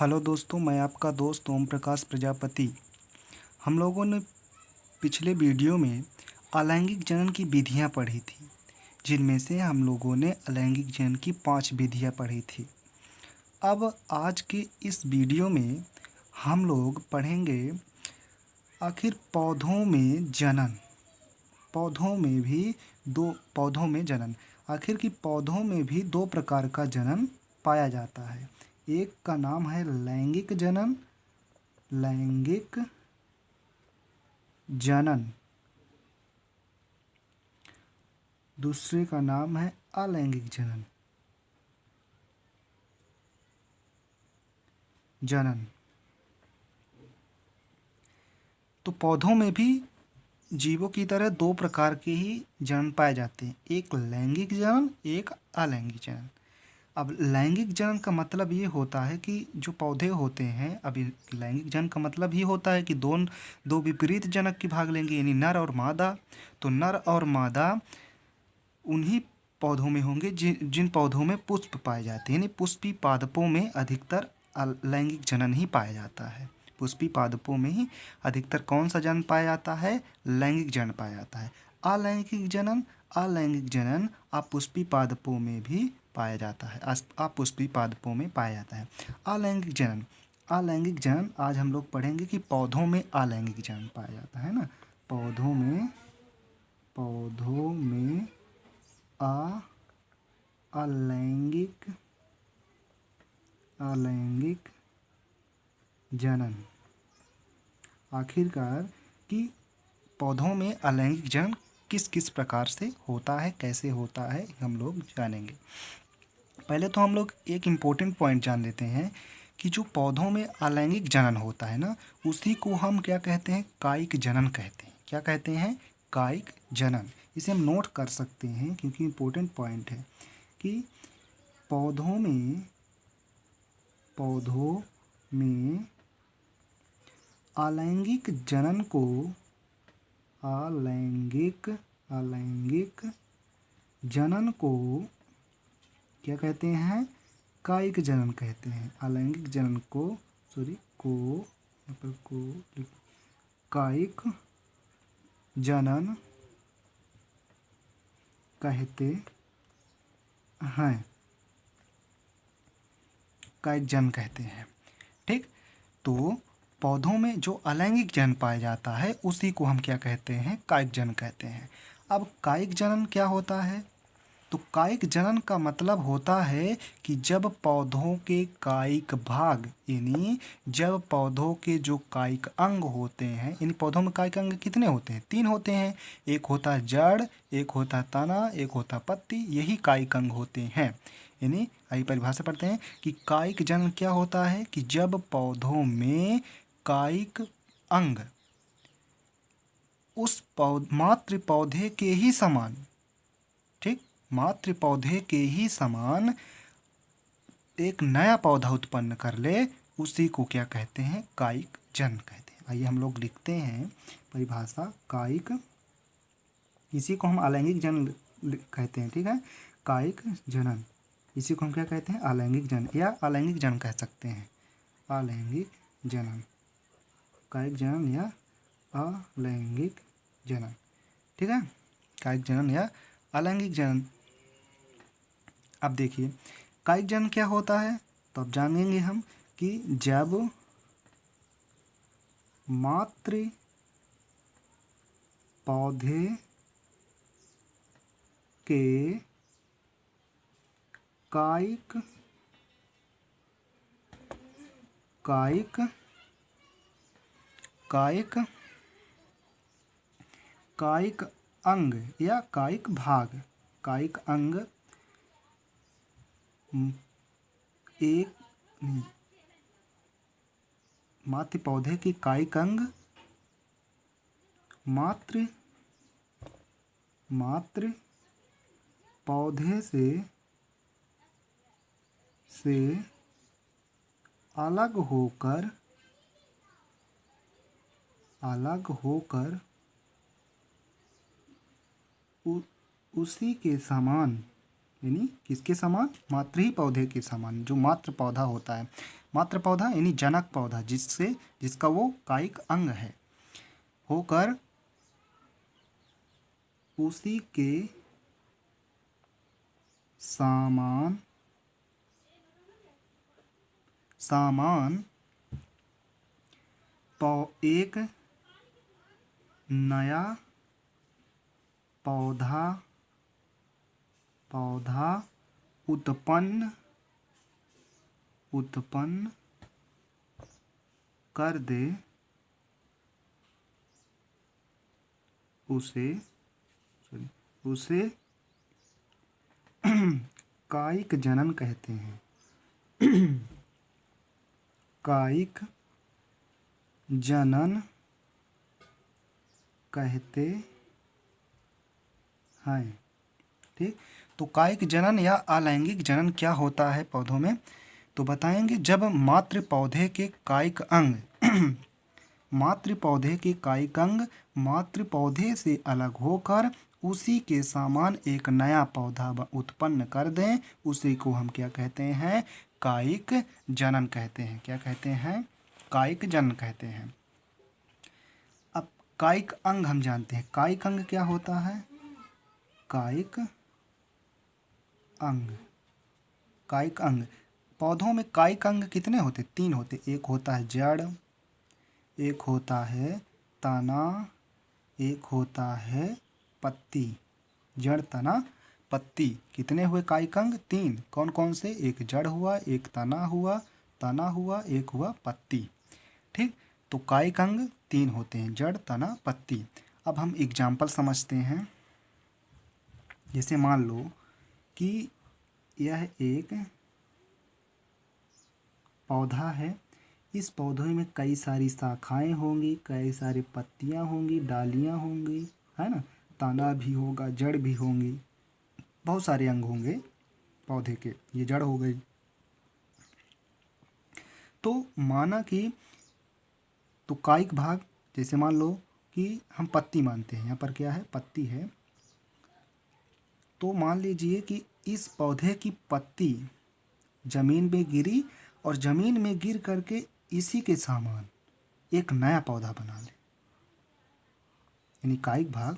Hello दोस्तों, मैं आपका दोस्त ओम प्रकाश प्रजापति। हम लोगों ने पिछले वीडियो में अलैंगिक जनन की विधियां पढ़ी थी, जिनमें से हम लोगों ने अलैंगिक जनन की 5 विधियां पढ़ी थी। अब आज के इस वीडियो में हम लोग पढ़ेंगे आखिर पौधों में जनन। पौधों में जनन आखिर की पौधों में भी 2 प्रकार का जनन पाया जाता है। एक का नाम है लैंगिक जनन, लैंगिक जनन। दूसरे का नाम है अलैंगिक जनन, जनन। तो पौधों में भी जीवों की तरह 2 प्रकार के ही जनन पाए जाते हैं, एक लैंगिक जनन, एक अलैंगिक जनन। अब लैंगिक जनन का मतलब ये होता है कि जो पौधे होते हैं, अभी लैंगिक जनन का मतलब ये होता है कि दो विपरीत जनक की भाग लेंगे, यानी नर और मादा। तो नर और मादा उन्हीं पौधों में होंगे जिन पौधों में पुष्प पाए जाते हैं, यानी पुष्पी पादपों में अधिकतर लैंगिक जनन ही पाया जाता है। पुष्पी पादपों में ही अधिकतर कौन सा जनन पाया जाता है? लैंगिक जनन पाया जाता है। अलैंगिक जनन अपुष्पी पादपों में भी पाया जाता है, अपुष्पी पादपों में पाया जाता है। अलैंगिक जनन आज हम लोग पढ़ेंगे कि पौधों में अलैंगिक जनन पाया जाता है ना। पौधों में अलैंगिक जनन। आखिरकार कि पौधों में अलैंगिक जनन किस किस प्रकार से होता है, कैसे होता है, हम लोग जानेंगे। पहले तो हम लोग एक इम्पोर्टेंट पॉइंट जान लेते हैं कि जो पौधों में अलैंगिक जनन होता है ना, उसी को हम क्या कहते हैं? कायिक जनन कहते हैं। क्या कहते हैं? कायिक जनन। इसे हम नोट कर सकते हैं क्योंकि इम्पोर्टेंट पॉइंट है कि पौधों में अलैंगिक जनन को क्या कहते हैं? कायिक जनन कहते हैं। अलैंगिक जनन को कायिक जनन कहते हैं। कायिक जनन कहते हैं। ठीक। तो पौधों में जो अलैंगिक जनन पाया जाता है उसी को हम क्या कहते हैं? कायिक जनन कहते हैं। अब कायिक जनन क्या होता है? तो कायिक जनन का मतलब होता है कि जब पौधों के कायिक भाग, यानी जब पौधों के जो कायिक अंग होते हैं, यानी पौधों में कायिक अंग कितने होते हैं? 3 होते हैं। एक होता है जड़, एक होता है तना, एक होता है पत्ती, यही कायिक अंग होते हैं। यानी आइए परिभाषा पढ़ते हैं कि कायिक जनन क्या होता है कि जब पौधों में कायिक अंग उस मातृ पौधे के ही समान, ठीक, मातृ पौधे के ही समान एक नया पौधा उत्पन्न कर ले, उसी को क्या कहते हैं? कायिक जनन कहते हैं। आइए हम लोग लिखते हैं परिभाषा कायिक, इसी को हम अलैंगिक जनन कहते हैं। ठीक है, कायिक जनन, इसी को हम क्या कहते हैं? अलैंगिक जनन या अलैंगिक जनन कह सकते हैं। अलैंगिक जनन, कायिक जनन या अलैंगिक जनन। ठीक है, कायिक जनन या अलैंगिक जनन। अब देखिए कायिक जनन क्या होता है, तो अब जानेंगे हम कि जब मातृ पौधे के कायिक अंग या कायिक भाग, कायिक अंग एक मातृ पौधे के कायिक अंग मातृ पौधे से अलग होकर उसी के समान यानी किसके समान, मातृ पौधे के समान, जो मातृ पौधा होता है। मातृ पौधा यानी जनक पौधा, जिसका वो कायिक अंग है, होकर उसी के सामान एक नया पौधा उत्पन्न कर दे, उसे कायिक जनन कहते हैं। कायिक जनन कहते हैं। ठीक, तो कायिक जनन या अलैंगिक जनन क्या होता है पौधों में, तो बताएंगे। जब मातृ पौधे के कायिक अंग मातृ पौधे के कायिक अंग मातृ पौधे से अलग होकर उसी के समान एक नया पौधा उत्पन्न कर दें, उसी को हम क्या कहते हैं, कायिक जनन कहते हैं। क्या कहते हैं, कायिक जनन कहते हैं। अब कायिक अंग हम जानते हैं, कायिक अंग क्या होता है, कायिक अंग। कायिक अंग, पौधों में कायिक अंग कितने होते, 3 होते। एक होता है जड़, एक होता है तना, एक होता है पत्ती। जड़, तना, पत्ती, कितने हुए कायिक अंग, 3। कौन कौन से, एक जड़ हुआ, एक तना हुआ, एक हुआ पत्ती। ठीक, तो कायिक अंग 3 होते हैं, जड़, तना, पत्ती। अब हम एग्जाम्पल समझते हैं। जैसे मान लो कि यह एक पौधा है, इस पौधे में कई सारी शाखाएं होंगी, कई सारी पत्तियां होंगी, डालियां होंगी, है ना, तना भी होगा, जड़ भी होंगी, बहुत सारे अंग होंगे पौधे के। ये जड़ हो गई। तो माना कि तो कायिक भाग, जैसे मान लो कि हम पत्ती मानते हैं, यहाँ पर क्या है, पत्ती है। तो मान लीजिए कि इस पौधे की पत्ती जमीन में गिरी और जमीन में गिर करके इसी के समान एक नया पौधा बना ले, यानी कायिक भाग